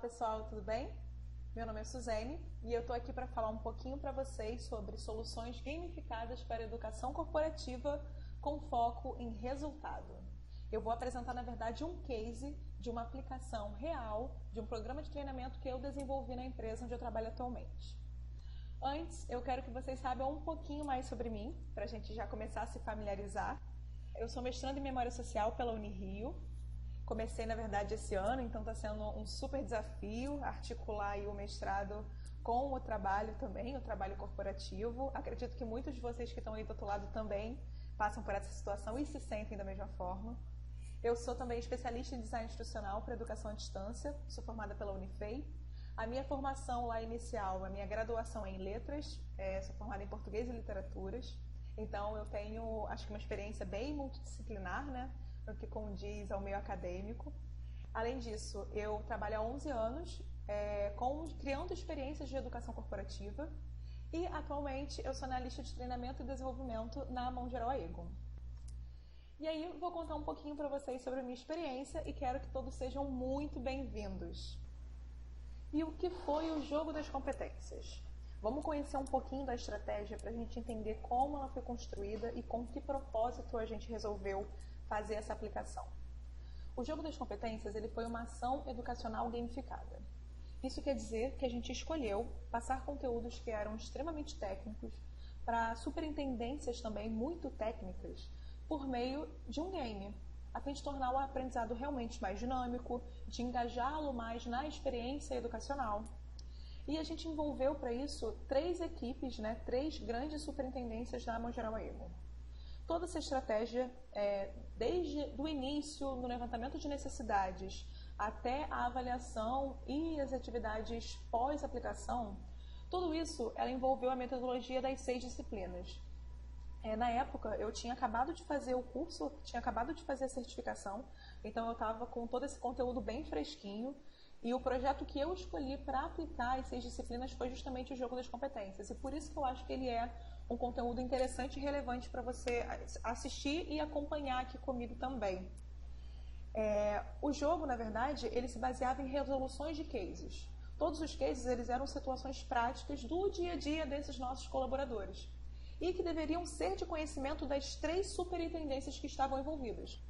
pessoal, tudo bem? Meu nome é Suzane e eu estou aqui para falar um pouquinho para vocês sobre soluções gamificadas para a educação corporativa com foco em resultado. Eu vou apresentar, na verdade, um case de uma aplicação real de um programa de treinamento que eu desenvolvi na empresa onde eu trabalho atualmente. Antes, eu quero que vocês saibam um pouquinho mais sobre mim, para a gente já começar a se familiarizar. Eu sou mestranda em Memória Social pela Unirio. Comecei, na verdade, esse ano, então está sendo um super desafio articular aí o mestrado com o trabalho também, o trabalho corporativo. Acredito que muitos de vocês que estão aí do outro lado também passam por essa situação e se sentem da mesma forma. Eu sou também especialista em design institucional para educação à distância, sou formada pela Unifei. A minha formação lá inicial, a minha graduação é em letras, sou formada em português e literaturas. Então eu tenho, acho que uma experiência bem multidisciplinar, né? No que condiz ao meio acadêmico. Além disso, eu trabalho há 11 anos criando experiências de educação corporativa e atualmente eu sou analista de treinamento e desenvolvimento na Mão Geral Aegon. E aí vou contar um pouquinho para vocês sobre a minha experiência e quero que todos sejam muito bem-vindos. E o que foi o jogo das competências? Vamos conhecer um pouquinho da estratégia para a gente entender como ela foi construída e com que propósito a gente resolveu fazer essa aplicação. O jogo das competências ele foi uma ação educacional gamificada. Isso quer dizer que a gente escolheu passar conteúdos que eram extremamente técnicos para superintendências também muito técnicas por meio de um game, a fim de tornar o aprendizado realmente mais dinâmico, de engajá-lo mais na experiência educacional. E a gente envolveu para isso 3 equipes, 3 grandes superintendências da Mão Geral Aegon. Toda essa estratégia, desde o início, no levantamento de necessidades, até a avaliação e as atividades pós-aplicação, tudo isso ela envolveu a metodologia das 6 disciplinas. Na época, eu tinha acabado de fazer o curso, tinha acabado de fazer a certificação, então eu estava com todo esse conteúdo bem fresquinho, e o projeto que eu escolhi para aplicar as 6 disciplinas foi justamente o jogo das competências, e por isso que eu acho que ele é um conteúdo interessante e relevante para você assistir e acompanhar aqui comigo também. O jogo, na verdade, ele se baseava em resoluções de cases. Todos os cases eles eram situações práticas do dia a dia desses nossos colaboradores e que deveriam ser de conhecimento das 3 superintendências que estavam envolvidas.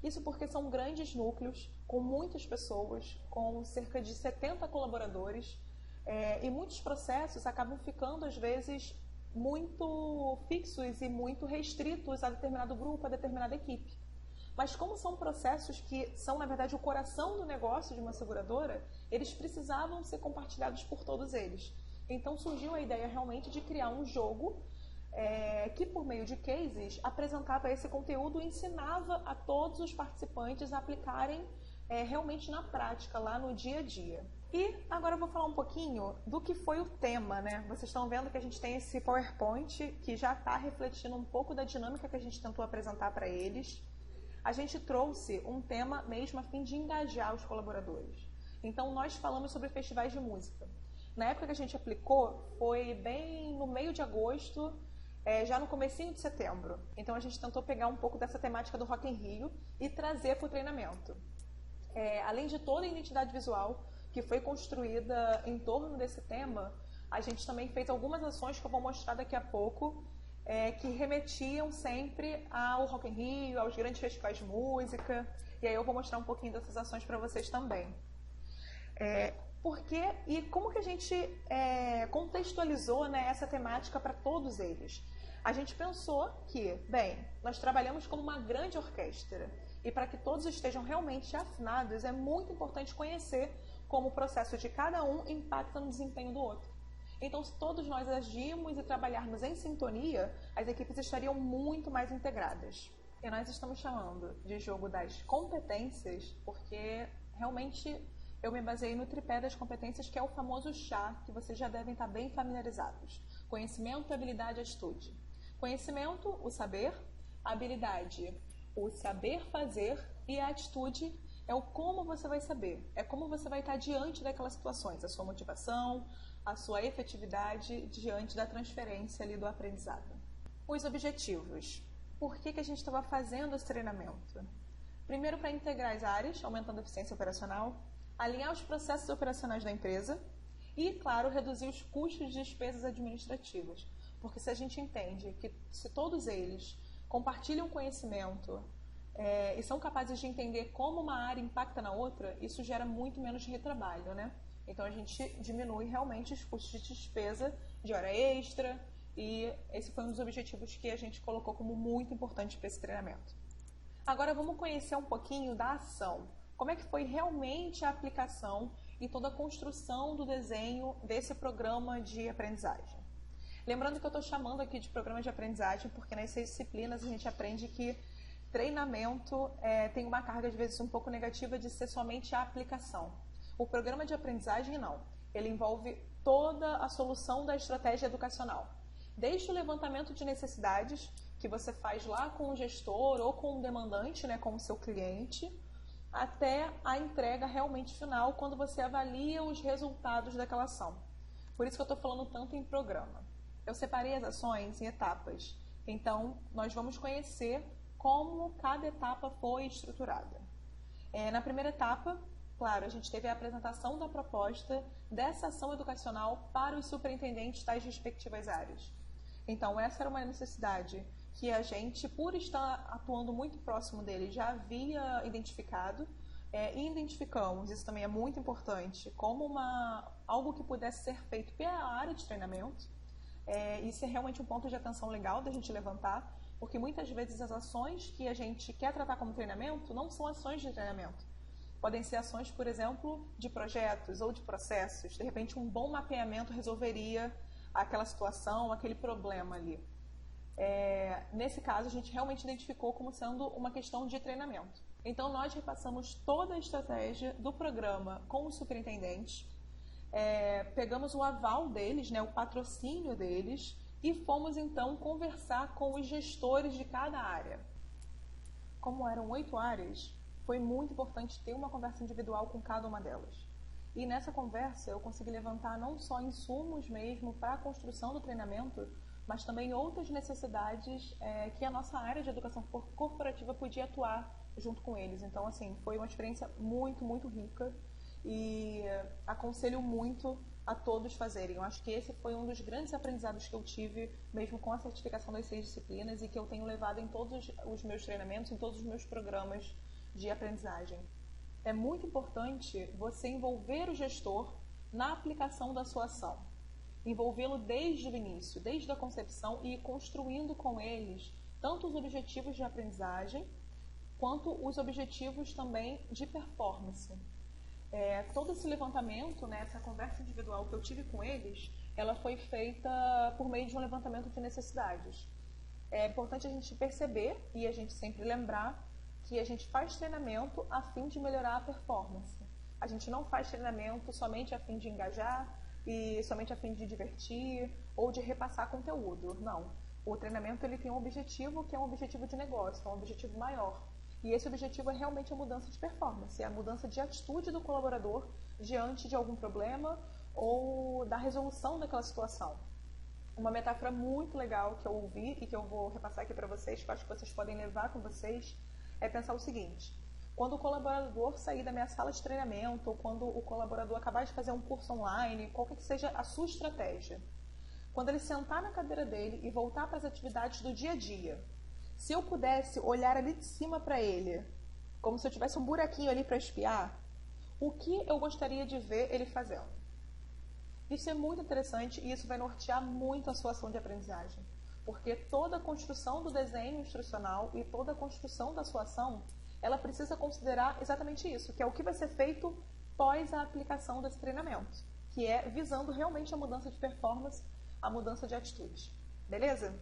Isso porque são grandes núcleos, com muitas pessoas, com cerca de 70 colaboradores, e muitos processos acabam ficando, às vezes, muito fixos e muito restritos a determinado grupo, a determinada equipe. Mas como são processos que são, na verdade, o coração do negócio de uma seguradora, eles precisavam ser compartilhados por todos eles. Então surgiu a ideia realmente de criar um jogo que, por meio de cases, apresentava esse conteúdo e ensinava a todos os participantes a aplicarem realmente na prática, lá no dia a dia. E agora eu vou falar um pouquinho do que foi o tema, né? Vocês estão vendo que a gente tem esse PowerPoint que já está refletindo um pouco da dinâmica que a gente tentou apresentar para eles. A gente trouxe um tema mesmo a fim de engajar os colaboradores. Então, nós falamos sobre festivais de música. Na época que a gente aplicou, foi bem no meio de agosto, já no comecinho de setembro. Então, a gente tentou pegar um pouco dessa temática do Rock in Rio e trazer para o treinamento. Além de toda a identidade visual que foi construída em torno desse tema, a gente também fez algumas ações que eu vou mostrar daqui a pouco, que remetiam sempre ao Rock in Rio, aos grandes festivais de música, e aí eu vou mostrar um pouquinho dessas ações para vocês também. Por quê e como que a gente contextualizou, essa temática para todos eles? A gente pensou que, bem, nós trabalhamos como uma grande orquestra, e para que todos estejam realmente afinados, é muito importante conhecer como o processo de cada um impacta no desempenho do outro. Então, se todos nós agirmos e trabalharmos em sintonia, as equipes estariam muito mais integradas. E nós estamos chamando de jogo das competências, porque realmente eu me baseei no tripé das competências, que é o famoso chá, que vocês já devem estar bem familiarizados. Conhecimento, habilidade e atitude. Conhecimento, o saber. Habilidade, o saber fazer. E a atitude é o como você vai saber. É como você vai estar diante daquelas situações. A sua motivação, a sua efetividade diante da transferência ali do aprendizado. Os objetivos. Por que a gente estava fazendo esse treinamento? Primeiro, para integrar as áreas, aumentando a eficiência operacional. alinhar os processos operacionais da empresa e, claro, reduzir os custos de despesas administrativas. Porque se a gente entende que se todos eles compartilham conhecimento e são capazes de entender como uma área impacta na outra, isso gera muito menos retrabalho, né? Então a gente diminui realmente os custos de despesa de hora extra e esse foi um dos objetivos que a gente colocou como muito importante para esse treinamento. Agora vamos conhecer um pouquinho da ação. Como é que foi realmente a aplicação e toda a construção do desenho desse programa de aprendizagem. Lembrando que eu estou chamando aqui de programa de aprendizagem porque nas 6 disciplinas a gente aprende que treinamento tem uma carga, às vezes, um pouco negativa de ser somente a aplicação. O programa de aprendizagem, não. Ele envolve toda a solução da estratégia educacional. Desde o levantamento de necessidades, que você faz lá com o gestor ou com o demandante, né, com o seu cliente, até a entrega realmente final, quando você avalia os resultados daquela ação. Por isso que eu estou falando tanto em programa. Eu separei as ações em etapas. Então, nós vamos conhecer como cada etapa foi estruturada. Na primeira etapa, claro, a gente teve a apresentação da proposta dessa ação educacional para os superintendentes das respectivas áreas. Então, essa era uma necessidade que a gente, por estar atuando muito próximo dele, já havia identificado e identificamos, isso também é muito importante, como algo que pudesse ser feito pela área de treinamento. Isso é realmente um ponto de atenção legal da gente levantar, porque muitas vezes as ações que a gente quer tratar como treinamento não são ações de treinamento. Podem ser ações, por exemplo, de projetos ou de processos. De repente, um bom mapeamento resolveria aquela situação, aquele problema ali. Nesse caso, a gente realmente identificou como sendo uma questão de treinamento. Então, nós repassamos toda a estratégia do programa com os superintendentes, pegamos o aval deles, né, o patrocínio deles, e fomos, então, conversar com os gestores de cada área. Como eram 8 áreas, foi muito importante ter uma conversa individual com cada uma delas. E nessa conversa, eu consegui levantar não só insumos mesmo para a construção do treinamento, mas também outras necessidades que a nossa área de educação corporativa podia atuar junto com eles. Então, assim, foi uma experiência muito, muito rica e aconselho muito a todos fazerem. Eu acho que esse foi um dos grandes aprendizados que eu tive, mesmo com a certificação das 6 disciplinas e que eu tenho levado em todos os meus treinamentos, em todos os meus programas de aprendizagem. É muito importante você envolver o gestor na aplicação da sua ação. Envolvê-lo desde o início, desde a concepção e ir construindo com eles tanto os objetivos de aprendizagem quanto os objetivos também de performance. Todo esse levantamento, né, essa conversa individual que eu tive com eles, ela foi feita por meio de um levantamento de necessidades. É importante a gente perceber e a gente sempre lembrar que a gente faz treinamento a fim de melhorar a performance. A gente não faz treinamento somente a fim de engajar e somente a fim de divertir ou de repassar conteúdo. Não. O treinamento ele tem um objetivo que é um objetivo de negócio, é um objetivo maior. E esse objetivo é realmente a mudança de performance, é a mudança de atitude do colaborador diante de algum problema ou da resolução daquela situação. Uma metáfora muito legal que eu ouvi e que eu vou repassar aqui para vocês, que eu acho que vocês podem levar com vocês, é pensar o seguinte: quando o colaborador sair da minha sala de treinamento ou quando o colaborador acabar de fazer um curso online, qualquer que seja a sua estratégia, quando ele sentar na cadeira dele e voltar para as atividades do dia a dia, se eu pudesse olhar ali de cima para ele, como se eu tivesse um buraquinho ali para espiar, o que eu gostaria de ver ele fazendo? Isso é muito interessante e isso vai nortear muito a sua ação de aprendizagem, porque toda a construção do desenho instrucional e toda a construção da sua ação, ela precisa considerar exatamente isso, que é o que vai ser feito pós a aplicação desse treinamento, que é visando realmente a mudança de performance, a mudança de atitude. Beleza?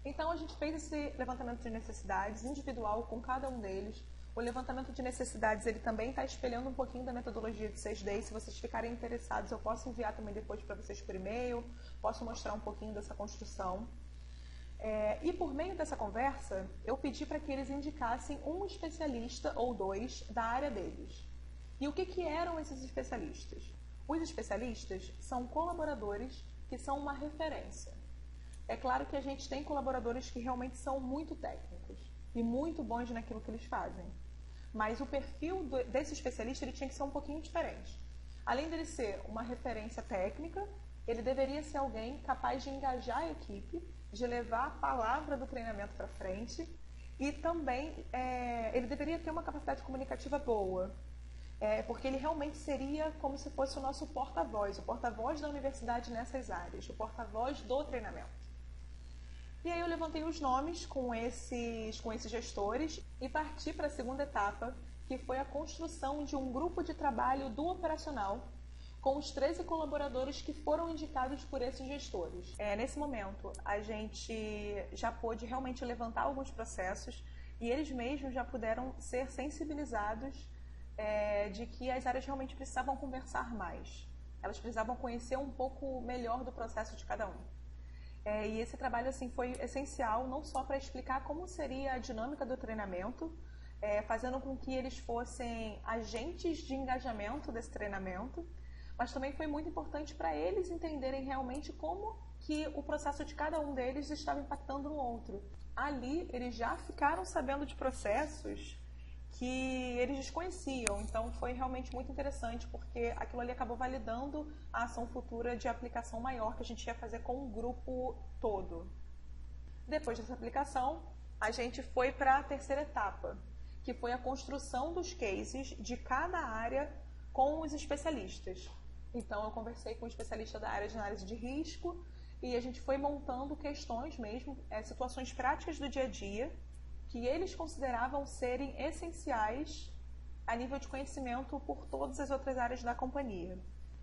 Então, a gente fez esse levantamento de necessidades individual com cada um deles. O levantamento de necessidades, ele também está espelhando um pouquinho da metodologia de 6D. Se vocês ficarem interessados, eu posso enviar também depois para vocês por e-mail, posso mostrar um pouquinho dessa construção. E por meio dessa conversa, eu pedi para que eles indicassem um especialista ou 2 da área deles. E o que eram esses especialistas? Os especialistas são colaboradores que são uma referência. É claro que a gente tem colaboradores que realmente são muito técnicos e muito bons naquilo que eles fazem. mas o perfil desse especialista ele tinha que ser um pouquinho diferente. Além dele ser uma referência técnica, ele deveria ser alguém capaz de engajar a equipe, de levar a palavra do treinamento para frente e também ele deveria ter uma capacidade comunicativa boa, porque ele realmente seria como se fosse o nosso porta-voz, o porta-voz da universidade nessas áreas, o porta-voz do treinamento. E aí eu levantei os nomes com esses gestores e parti para a segunda etapa, que foi a construção de um grupo de trabalho do operacional com os 13 colaboradores que foram indicados por esses gestores. Nesse momento, a gente já pôde realmente levantar alguns processos e eles mesmos já puderam ser sensibilizados de que as áreas realmente precisavam conversar mais. Elas precisavam conhecer um pouco melhor do processo de cada um. E esse trabalho assim, foi essencial não só para explicar como seria a dinâmica do treinamento, fazendo com que eles fossem agentes de engajamento desse treinamento, mas também foi muito importante para eles entenderem realmente como que o processo de cada um deles estava impactando no outro. Ali, eles já ficaram sabendo de processos que eles desconheciam, então foi realmente muito interessante, porque aquilo ali acabou validando a ação futura de aplicação maior que a gente ia fazer com o grupo todo. Depois dessa aplicação, a gente foi para a terceira etapa, que foi a construção dos cases de cada área com os especialistas. Então, eu conversei com o especialista da área de análise de risco e a gente foi montando questões mesmo, situações práticas do dia a dia, que eles consideravam serem essenciais a nível de conhecimento por todas as outras áreas da companhia.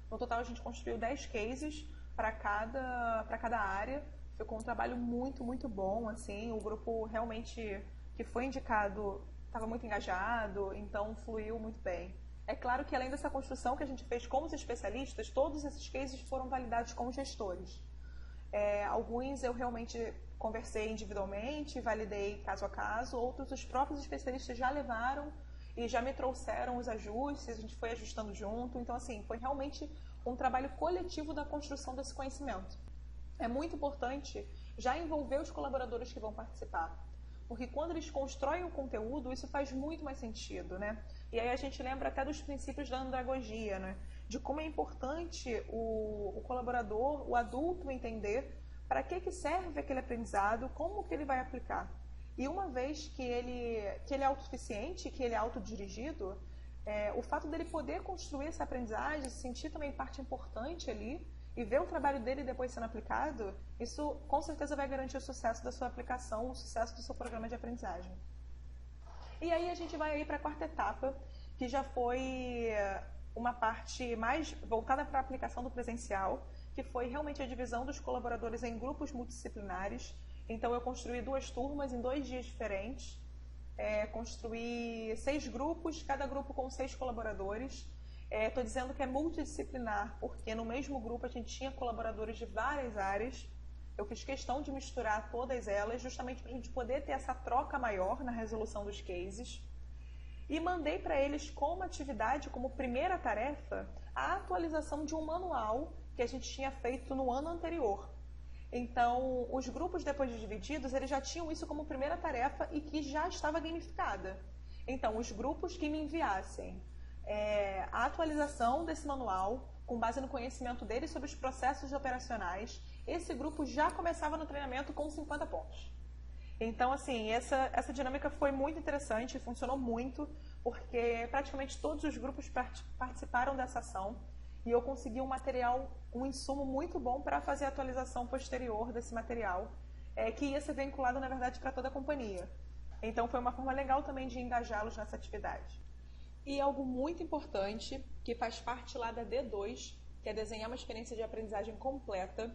No total, a gente construiu 10 cases para cada área. Ficou um trabalho muito, muito bom. Assim, o grupo realmente que foi indicado estava muito engajado, então fluiu muito bem. É claro que além dessa construção que a gente fez com os especialistas, todos esses cases foram validados com os gestores. Alguns eu realmente conversei individualmente, validei caso a caso, outros os próprios especialistas já levaram e já me trouxeram os ajustes, a gente foi ajustando junto, então assim, foi realmente um trabalho coletivo da construção desse conhecimento. É muito importante já envolver os colaboradores que vão participar, porque quando eles constroem o conteúdo, isso faz muito mais sentido, né? E aí a gente lembra até dos princípios da andragogia, né? De como é importante o colaborador, o adulto entender para que serve aquele aprendizado, como que ele vai aplicar. E uma vez que ele é autossuficiente, que ele é autodirigido, o fato dele poder construir essa aprendizagem, se sentir também parte importante ali, e ver o trabalho dele depois sendo aplicado, isso com certeza vai garantir o sucesso da sua aplicação, o sucesso do seu programa de aprendizagem. E aí a gente vai aí para a quarta etapa, que já foi uma parte mais voltada para a aplicação do presencial, que foi realmente a divisão dos colaboradores em grupos multidisciplinares. Então eu construí 2 turmas em 2 dias diferentes, construí 6 grupos, cada grupo com 6 colaboradores. Estou dizendo que é multidisciplinar, porque no mesmo grupo a gente tinha colaboradores de várias áreas. Eu fiz questão de misturar todas elas, justamente para a gente poder ter essa troca maior na resolução dos cases. E mandei para eles como atividade, como primeira tarefa, a atualização de um manual que a gente tinha feito no ano anterior. Então, os grupos, depois de divididos, eles já tinham isso como primeira tarefa e que já estava gamificada. Então, os grupos que me enviassem a atualização desse manual, com base no conhecimento deles sobre os processos operacionais, esse grupo já começava no treinamento com 50 pontos. Então, assim, essa dinâmica foi muito interessante, funcionou muito, porque praticamente todos os grupos participaram dessa ação e eu consegui um insumo muito bom para fazer a atualização posterior desse material, que ia ser vinculado, na verdade, para toda a companhia. Então, foi uma forma legal também de engajá-los nessa atividade. E algo muito importante, que faz parte lá da D2, que é desenhar uma experiência de aprendizagem completa,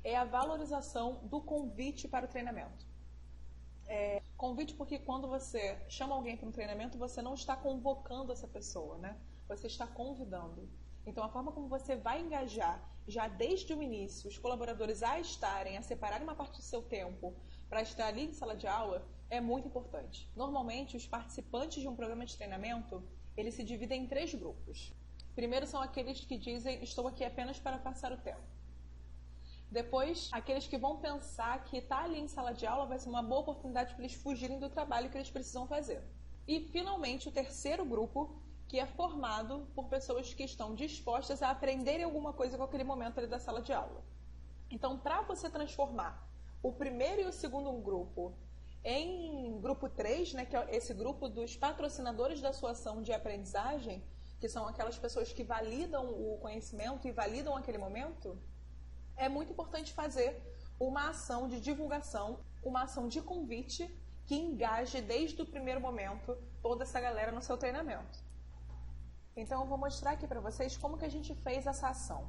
é a valorização do convite para o treinamento. Convite porque quando você chama alguém para um treinamento, você não está convocando essa pessoa, né? Você está convidando. Então, a forma como você vai engajar, já desde o início, os colaboradores a separarem uma parte do seu tempo para estar ali em sala de aula, é muito importante. Normalmente, os participantes de um programa de treinamento, eles se dividem em 3 grupos. Primeiro são aqueles que dizem, estou aqui apenas para passar o tempo. Depois, aqueles que vão pensar que estar ali em sala de aula vai ser uma boa oportunidade para eles fugirem do trabalho que eles precisam fazer. E, finalmente, o terceiro grupo, que é formado por pessoas que estão dispostas a aprenderem alguma coisa com aquele momento ali da sala de aula. Então, para você transformar o primeiro e o segundo grupo em grupo 3, né, que é esse grupo dos patrocinadores da sua ação de aprendizagem, que são aquelas pessoas que validam o conhecimento e validam aquele momento, é muito importante fazer uma ação de divulgação, uma ação de convite que engaje desde o primeiro momento toda essa galera no seu treinamento. Então, eu vou mostrar aqui para vocês como que a gente fez essa ação.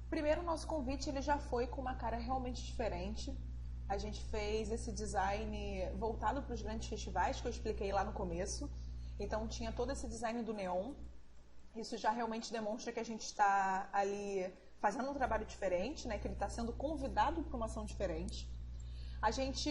Primeiro, o nosso convite ele já foi com uma cara realmente diferente. A gente fez esse design voltado para os grandes festivais, que eu expliquei lá no começo. Então, tinha todo esse design do neon. Isso já realmente demonstra que a gente está ali fazendo um trabalho diferente, né? Que ele está sendo convidado para uma ação diferente. A gente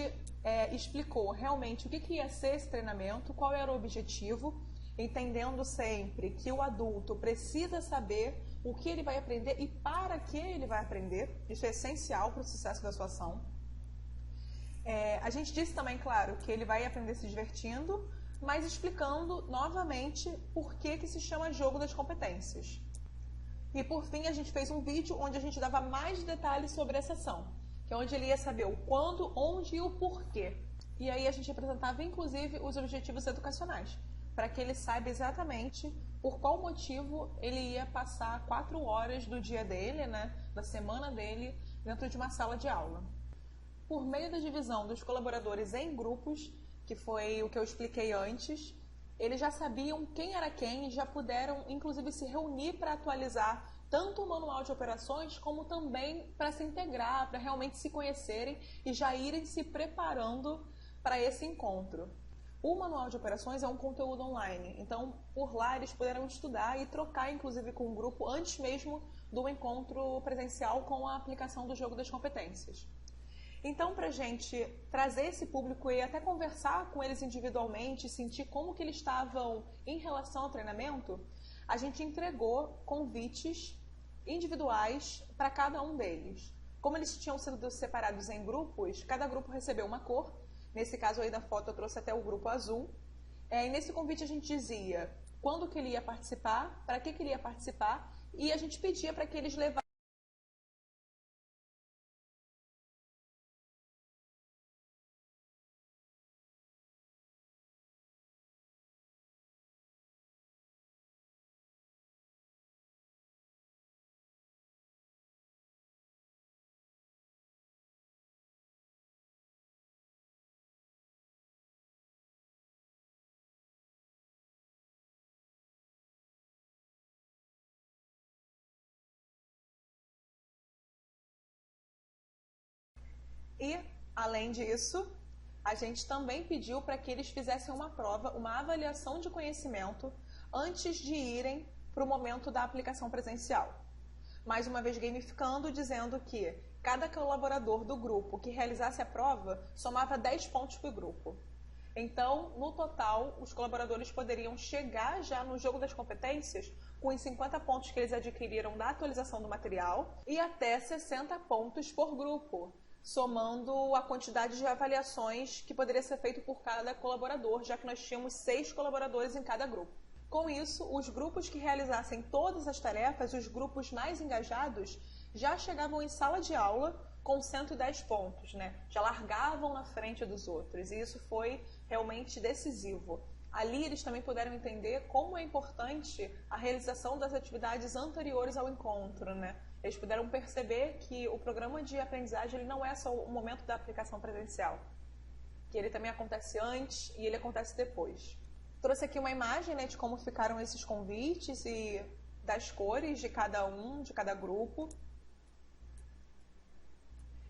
explicou realmente o que ia ser esse treinamento, qual era o objetivo, entendendo sempre que o adulto precisa saber o que ele vai aprender e para que ele vai aprender. Isso é essencial para o sucesso da sua ação. A gente disse também, claro, que ele vai aprender se divertindo, mas explicando novamente por que se chama jogo das competências. E por fim, a gente fez um vídeo onde a gente dava mais detalhes sobre essa ação, que é onde ele ia saber o quando, onde e o porquê. E aí a gente apresentava, inclusive, os objetivos educacionais, para que ele saiba exatamente por qual motivo ele ia passar 4 horas do dia dele, né, da semana dele, dentro de uma sala de aula. Por meio da divisão dos colaboradores em grupos, que foi o que eu expliquei antes, eles já sabiam quem era quem e já puderam, inclusive, se reunir para atualizar tanto o manual de operações, como também para se integrar, para realmente se conhecerem e já irem se preparando para esse encontro. O manual de operações é um conteúdo online, então por lá eles puderam estudar e trocar, inclusive, com o grupo antes mesmo do encontro presencial com a aplicação do jogo das competências. Então, para a gente trazer esse público e até conversar com eles individualmente, sentir como que eles estavam em relação ao treinamento, a gente entregou convites individuais para cada um deles. Como eles tinham sido separados em grupos, cada grupo recebeu uma cor. Nesse caso aí da foto eu trouxe até o grupo azul. E nesse convite a gente dizia quando que ele ia participar, para que ele ia participar, e a gente pedia para que eles levassem e, além disso, a gente também pediu para que eles fizessem uma prova, uma avaliação de conhecimento antes de irem para o momento da aplicação presencial. Mais uma vez gamificando, dizendo que cada colaborador do grupo que realizasse a prova somava 10 pontos para o grupo. Então, no total, os colaboradores poderiam chegar já no jogo das competências com os 50 pontos que eles adquiriram da atualização do material e até 60 pontos por grupo, somando a quantidade de avaliações que poderia ser feito por cada colaborador, já que nós tínhamos 6 colaboradores em cada grupo. Com isso, os grupos que realizassem todas as tarefas, os grupos mais engajados, já chegavam em sala de aula com 110 pontos, né? Já largavam na frente dos outros, e isso foi realmente decisivo. Ali eles também puderam entender como é importante a realização das atividades anteriores ao encontro, né? Eles puderam perceber que o programa de aprendizagem ele não é só o momento da aplicação presencial, que ele também acontece antes e ele acontece depois. Trouxe aqui uma imagem, né, de como ficaram esses convites e das cores de cada um, de cada grupo.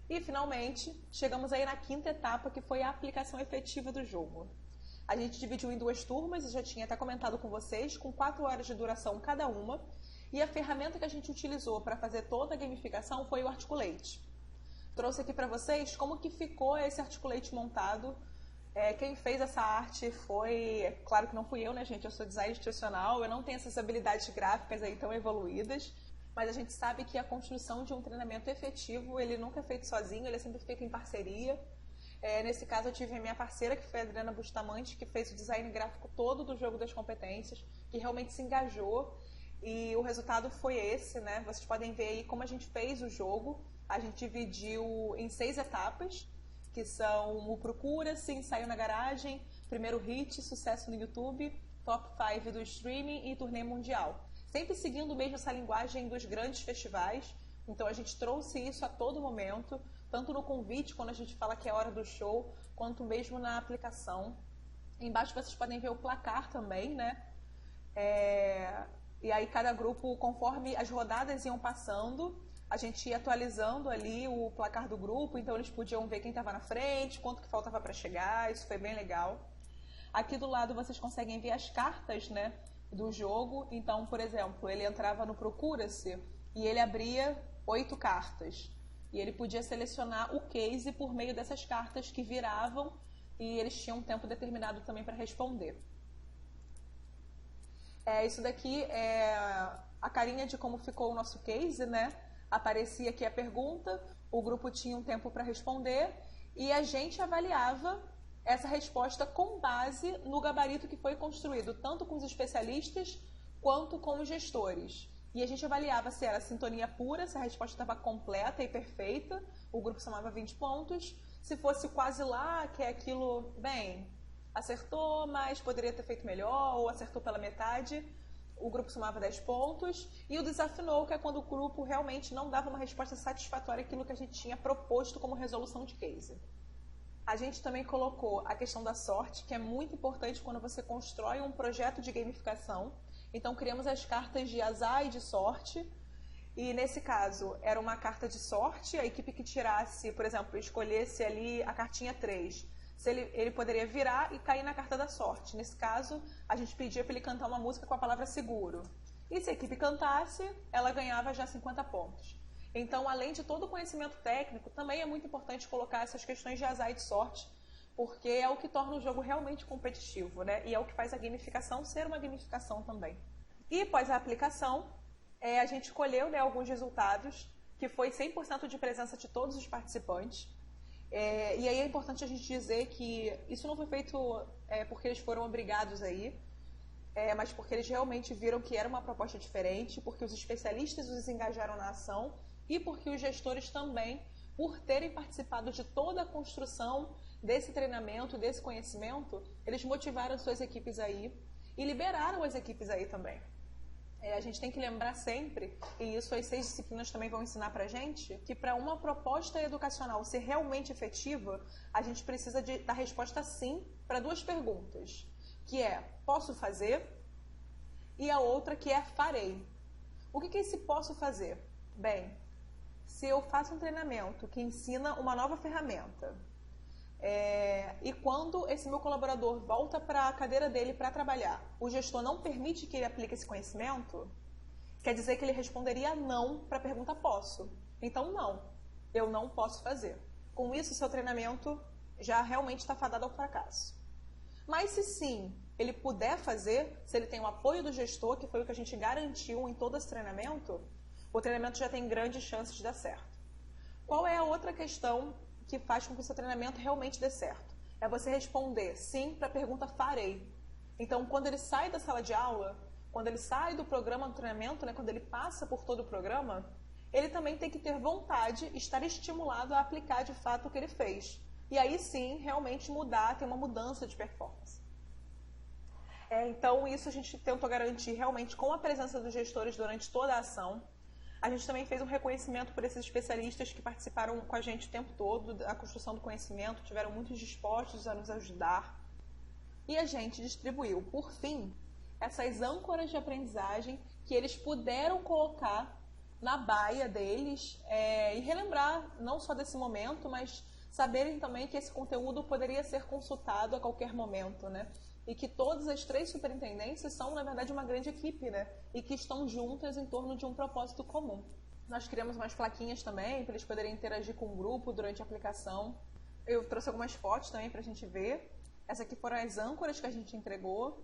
E, finalmente, chegamos aí na quinta etapa, que foi a aplicação efetiva do jogo. A gente dividiu em 2 turmas, eu já tinha até comentado com vocês, com 4 horas de duração cada uma. E a ferramenta que a gente utilizou para fazer toda a gamificação foi o Articulate. Trouxe aqui para vocês como que ficou esse Articulate montado. Quem fez essa arte foi... Claro que não fui eu, né, gente? Eu sou designer institucional, eu não tenho essas habilidades gráficas aí tão evoluídas. Mas a gente sabe que a construção de um treinamento efetivo, ele nunca é feito sozinho, ele é sempre feito em parceria. Nesse caso eu tive a minha parceira, que foi a Adriana Bustamante, que fez o design gráfico todo do jogo das competências, que realmente se engajou. E o resultado foi esse, né? Vocês podem ver aí como a gente fez o jogo. A gente dividiu em 6 etapas, que são o Procura-se, Ensaio na Garagem, Primeiro Hit, Sucesso no YouTube, Top 5 do Streaming e Turnê Mundial. Sempre seguindo mesmo essa linguagem dos grandes festivais. Então a gente trouxe isso a todo momento, tanto no convite, quando a gente fala que é hora do show, quanto mesmo na aplicação. Embaixo vocês podem ver o placar também, né? E aí cada grupo, conforme as rodadas iam passando, a gente ia atualizando ali o placar do grupo, então eles podiam ver quem estava na frente, quanto que faltava para chegar, isso foi bem legal. Aqui do lado vocês conseguem ver as cartas, né, do jogo. Então, por exemplo, ele entrava no Procura-se e ele abria 8 cartas. E ele podia selecionar o case por meio dessas cartas que viravam e eles tinham um tempo determinado também para responder. Isso daqui é a carinha de como ficou o nosso case, né? Aparecia aqui a pergunta, o grupo tinha um tempo para responder e a gente avaliava essa resposta com base no gabarito que foi construído, tanto com os especialistas quanto com os gestores. E a gente avaliava se era sintonia pura, se a resposta estava completa e perfeita, o grupo somava 20 pontos. Se fosse quase lá, que é aquilo, bem, acertou, mas poderia ter feito melhor, ou acertou pela metade, o grupo somava 10 pontos. E o desafinou, que é quando o grupo realmente não dava uma resposta satisfatória àquilo que a gente tinha proposto como resolução de case. A gente também colocou a questão da sorte, que é muito importante quando você constrói um projeto de gamificação. Então, criamos as cartas de azar e de sorte. E, nesse caso, era uma carta de sorte. A equipe que tirasse, por exemplo, escolhesse ali a cartinha 3. Ele poderia virar e cair na carta da sorte. Nesse caso, a gente pedia para ele cantar uma música com a palavra seguro. E se a equipe cantasse, ela ganhava já 50 pontos. Então, além de todo o conhecimento técnico, também é muito importante colocar essas questões de azar e de sorte, porque é o que torna o jogo realmente competitivo, né? E é o que faz a gamificação ser uma gamificação também. E após a aplicação, a gente escolheu, né, alguns resultados, que foi 100% de presença de todos os participantes. E aí é importante a gente dizer que isso não foi feito porque eles foram obrigados aí, mas porque eles realmente viram que era uma proposta diferente, porque os especialistas os engajaram na ação e porque os gestores também, por terem participado de toda a construção desse treinamento, desse conhecimento, eles motivaram suas equipes aí e liberaram as equipes aí também. A gente tem que lembrar sempre, e isso as 6 disciplinas também vão ensinar pra gente, que para uma proposta educacional ser realmente efetiva, a gente precisa dar resposta sim para 2 perguntas, que é, posso fazer? E a outra que é, farei. O que é esse posso fazer? Bem, se eu faço um treinamento que ensina uma nova ferramenta, e quando esse meu colaborador volta para a cadeira dele para trabalhar, o gestor não permite que ele aplique esse conhecimento, quer dizer que ele responderia não para a pergunta posso. Então, não, eu não posso fazer. Com isso, seu treinamento já realmente está fadado ao fracasso. Mas se sim, ele puder fazer, se ele tem o apoio do gestor, que foi o que a gente garantiu em todo esse treinamento, o treinamento já tem grandes chances de dar certo. Qual é a outra questão que faz com que o seu treinamento realmente dê certo? É você responder sim para a pergunta farei. Então, quando ele sai da sala de aula, quando ele sai do programa do treinamento, né, quando ele passa por todo o programa, ele também tem que ter vontade, estar estimulado a aplicar de fato o que ele fez. E aí sim, realmente mudar, ter uma mudança de performance. Então, isso a gente tentou garantir realmente com a presença dos gestores durante toda a ação. A gente também fez um reconhecimento por esses especialistas que participaram com a gente o tempo todo da construção do conhecimento, tiveram muito dispostos a nos ajudar. E a gente distribuiu, por fim, essas âncoras de aprendizagem que eles puderam colocar na baia deles e relembrar não só desse momento, mas saberem também que esse conteúdo poderia ser consultado a qualquer momento, né? E que todas as 3 superintendências são, na verdade, uma grande equipe, né? E que estão juntas em torno de um propósito comum. Nós criamos umas plaquinhas também, para eles poderem interagir com o grupo durante a aplicação. Eu trouxe algumas fotos também para a gente ver. Essas aqui foram as âncoras que a gente entregou.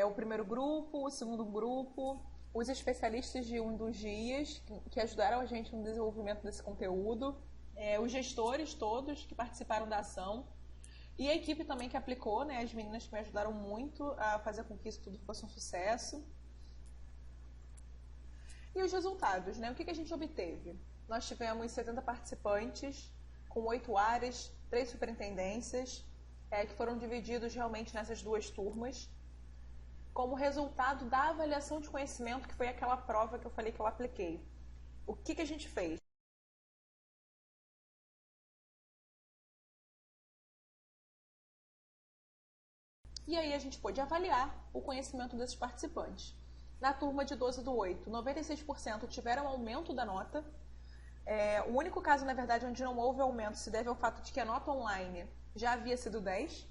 O primeiro grupo, o segundo grupo, os especialistas de um dos dias, que ajudaram a gente no desenvolvimento desse conteúdo. os gestores todos que participaram da ação e a equipe também que aplicou, né, as meninas que me ajudaram muito a fazer com que isso tudo fosse um sucesso. E os resultados, né? O que a gente obteve? Nós tivemos 70 participantes, com 8 áreas, 3 superintendências, que foram divididos realmente nessas 2 turmas, como resultado da avaliação de conhecimento, que foi aquela prova que eu falei que eu apliquei. O que a gente fez? E aí a gente pôde avaliar o conhecimento desses participantes. Na turma de 12 do 8, 96% tiveram aumento da nota. O único caso, na verdade, onde não houve aumento se deve ao fato de que a nota online já havia sido 10.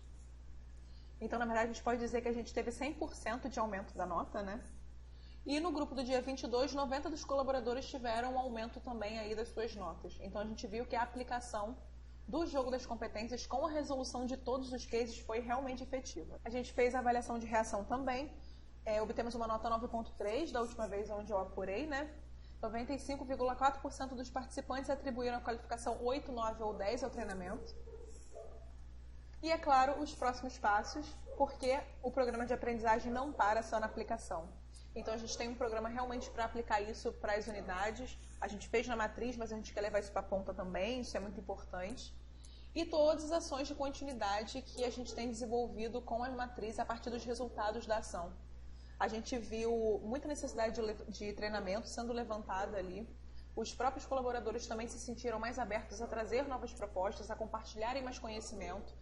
Então, na verdade, a gente pode dizer que a gente teve 100% de aumento da nota, né? E no grupo do dia 22, 90 dos colaboradores tiveram um aumento também aí das suas notas. Então, a gente viu que a aplicação do jogo das competências com a resolução de todos os cases foi realmente efetiva. A gente fez a avaliação de reação também. Obtemos uma nota 9.3 da última vez onde eu apurei, né? 95,4% dos participantes atribuíram a qualificação 8, 9 ou 10 ao treinamento. E, é claro, os próximos passos, porque o programa de aprendizagem não para só na aplicação. Então, a gente tem um programa realmente para aplicar isso para as unidades. A gente fez na matriz, mas a gente quer levar isso para a ponta também, isso é muito importante. E todas as ações de continuidade que a gente tem desenvolvido com a matriz a partir dos resultados da ação. A gente viu muita necessidade de treinamento sendo levantada ali. Os próprios colaboradores também se sentiram mais abertos a trazer novas propostas, a compartilharem mais conhecimento.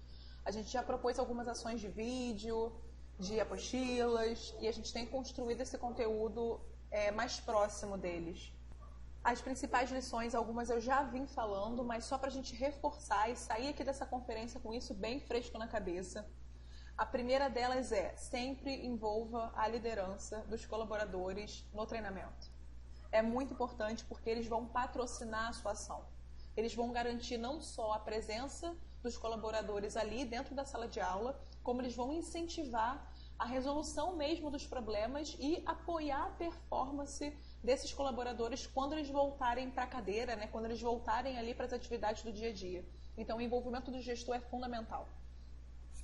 A gente já propôs algumas ações de vídeo, de apostilas, e a gente tem construído esse conteúdo mais próximo deles. As principais lições, algumas eu já vim falando, mas só para a gente reforçar e sair aqui dessa conferência com isso bem fresco na cabeça. A primeira delas é, sempre envolva a liderança dos colaboradores no treinamento. É muito importante porque eles vão patrocinar a sua ação. Eles vão garantir não só a presença dos colaboradores ali dentro da sala de aula, como eles vão incentivar a resolução mesmo dos problemas e apoiar a performance desses colaboradores quando eles voltarem para a cadeira, né, quando eles voltarem ali para as atividades do dia a dia. Então, o envolvimento do gestor é fundamental.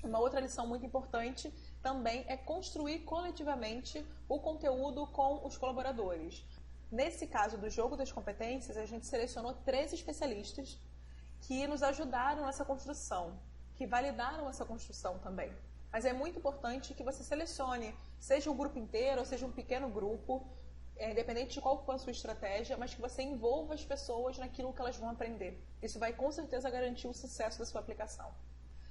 Uma outra lição muito importante também é construir coletivamente o conteúdo com os colaboradores. Nesse caso do jogo das competências, a gente selecionou 3 especialistas que nos ajudaram nessa construção, que validaram essa construção também. Mas é muito importante que você selecione, seja um grupo inteiro ou seja um pequeno grupo, independente de qual for a sua estratégia, mas que você envolva as pessoas naquilo que elas vão aprender. Isso vai com certeza garantir o sucesso da sua aplicação.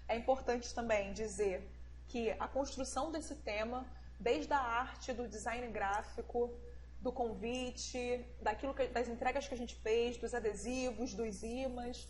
É importante também dizer que a construção desse tema, desde a arte, do design gráfico, do convite, das entregas que a gente fez, dos adesivos, dos imãs,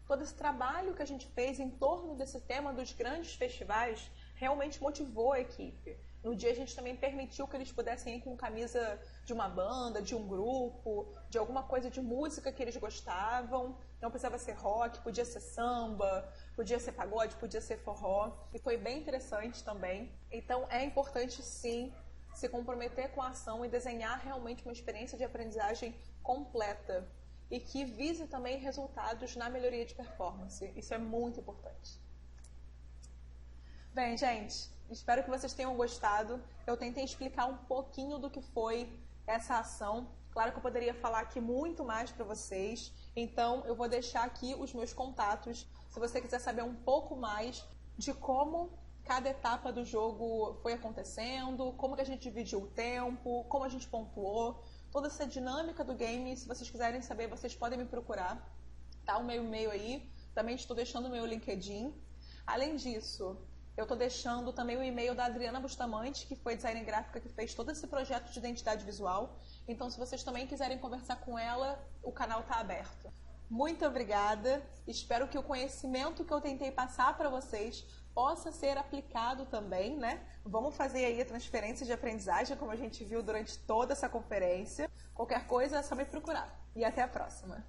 todo esse trabalho que a gente fez em torno desse tema dos grandes festivais realmente motivou a equipe. No dia a gente também permitiu que eles pudessem ir com camisa de uma banda, de um grupo, de alguma coisa de música que eles gostavam. Não precisava ser rock, podia ser samba, podia ser pagode, podia ser forró. E foi bem interessante também. Então é importante sim se comprometer com a ação e desenhar realmente uma experiência de aprendizagem completa e que vise também resultados na melhoria de performance. Isso é muito importante. Bem, gente, espero que vocês tenham gostado. Eu tentei explicar um pouquinho do que foi essa ação. Claro que eu poderia falar aqui muito mais para vocês, então eu vou deixar aqui os meus contatos. Se você quiser saber um pouco mais de como cada etapa do jogo foi acontecendo, como que a gente dividiu o tempo, como a gente pontuou, toda essa dinâmica do game, se vocês quiserem saber, vocês podem me procurar. Tá o meu e-mail aí, também estou deixando o meu LinkedIn. Além disso, eu estou deixando também o e-mail da Adriana Bustamante, que foi designer gráfica que fez todo esse projeto de identidade visual. Então, se vocês também quiserem conversar com ela, o canal está aberto. Muito obrigada. Espero que o conhecimento que eu tentei passar para vocês possa ser aplicado também, né? Vamos fazer aí a transferência de aprendizagem, como a gente viu durante toda essa conferência. Qualquer coisa é só me procurar. E até a próxima.